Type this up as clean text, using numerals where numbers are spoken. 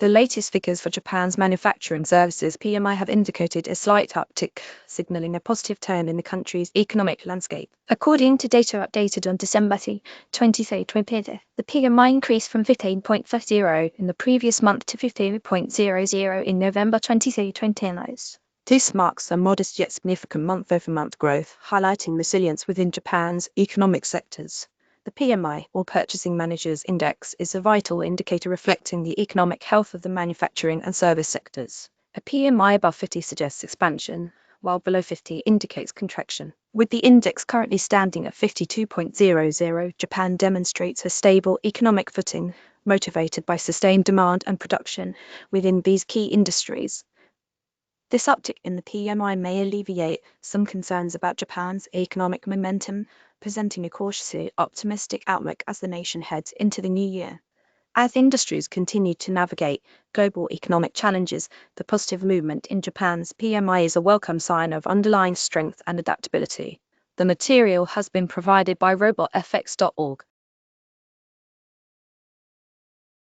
The latest figures for Japan's manufacturing services PMI have indicated a slight uptick, signaling a positive turn in the country's economic landscape. According to data updated on December 23, the PMI increased from 15.50 in the previous month to 15.00 in November 2020. This marks a modest yet significant month-over-month growth, highlighting resilience within Japan's economic sectors. The PMI, or Purchasing Managers' Index, is a vital indicator reflecting the economic health of the manufacturing and service sectors. A PMI above 50 suggests expansion, while below 50 indicates contraction. With the index currently standing at 52.00, Japan demonstrates a stable economic footing, motivated by sustained demand and production within these key industries. This uptick in the PMI may alleviate some concerns about Japan's economic momentum, presenting a cautiously optimistic outlook as the nation heads into the new year. As industries continue to navigate global economic challenges, the positive movement in Japan's PMI is a welcome sign of underlying strength and adaptability. The material has been provided by robotfx.org.